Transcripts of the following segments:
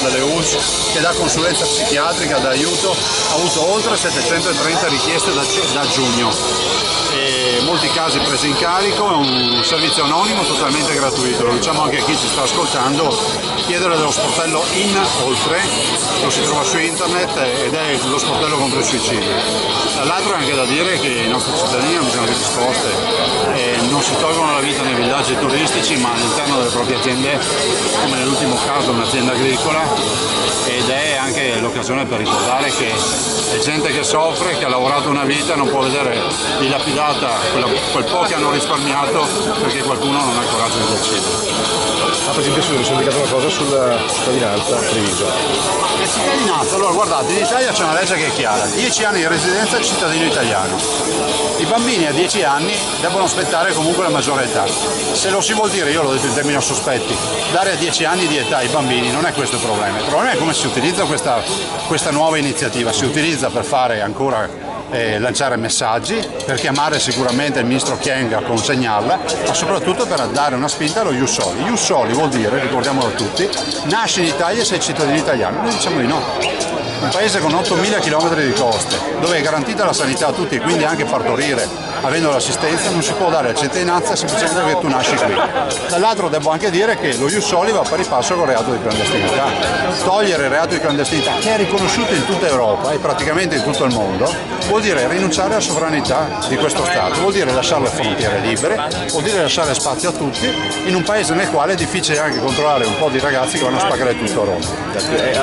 delle ULSS, che dà consulenza psichiatrica, dà aiuto, ha avuto oltre 730 richieste da giugno. E molti casi presi in carico, è un servizio anonimo totalmente gratuito, lo diciamo anche a chi ci sta ascoltando, chiedere dello sportello In Oltre, lo si trova su internet ed è lo sportello contro il suicidio. Dall'altro è anche da dire che i nostri cittadini hanno bisogno di risposte, non si tolgono la vita nei villaggi turistici ma all'interno delle proprie aziende, come nell'ultimo caso un'azienda agricola, ed è anche l'occasione per ricordare che è gente che soffre, che ha lavorato una vita e non può vedere dilapidata quel po' che hanno risparmiato perché qualcuno non ha il coraggio di decidere. Presidente, mi sono indicato una cosa sulla cittadinanza a Treviso. La cittadinanza, allora guardate, in Italia c'è una legge che è chiara, 10 anni di residenza è cittadino italiano. I bambini a 10 anni devono aspettare comunque la maggiore età. Se lo si vuol dire, io l'ho detto in termini sospetti, dare a 10 anni di età ai bambini non è questo il problema è come si utilizza questa nuova iniziativa, si utilizza per fare ancora lanciare messaggi, per chiamare sicuramente il ministro Kyenge a consegnarla, ma soprattutto per dare una spinta allo Ius Soli. Ius Soli vuol dire, ricordiamolo tutti, nasci in Italia e sei cittadino italiano. Noi diciamo di no. Un paese con 8.000 km di coste, dove è garantita la sanità a tutti e quindi anche partorire, avendo l'assistenza, non si può dare la cittadinanza semplicemente perché tu nasci qui. Dall'altro devo anche dire che lo Ius Soli va pari passo con il reato di clandestinità. Togliere il reato di clandestinità, che è riconosciuto in tutta Europa e praticamente in tutto il mondo, vuol dire rinunciare alla sovranità di questo Stato, vuol dire lasciare le frontiere libere, vuol dire lasciare spazio a tutti in un paese nel quale è difficile anche controllare un po' di ragazzi che vanno a spaccare tutto a Roma.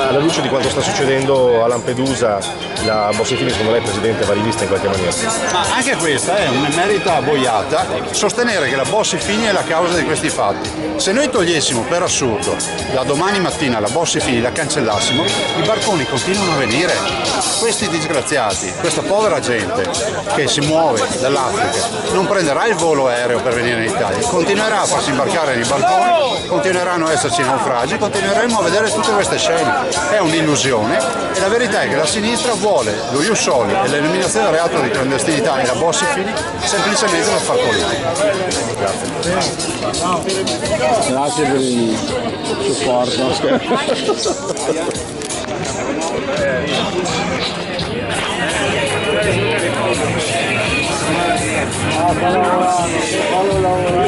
Alla luce di quanto sta succedendo a Lampedusa, la Bossi-Fini secondo lei, Presidente, va rivista in qualche maniera? Ma anche questa è un'emerita boiata, sostenere che la Bossi-Fini è la causa di questi fatti. Se noi togliessimo per assurdo da domani mattina la Bossi-Fini, la cancellassimo, i barconi continuano a venire. Questi disgraziati, questa povera gente che si muove dall'Africa non prenderà il volo aereo per venire in Italia, continuerà a farsi imbarcare nei barconi, continueranno a esserci naufragi, continueremo a vedere tutte queste scene. È un'illusione e la verità è che la sinistra vuole lo Ius Soli e l'eliminazione del reato di clandestinità e la Bossi-Fini semplicemente per far politica. Grazie per il supporto. Fallo lavorare.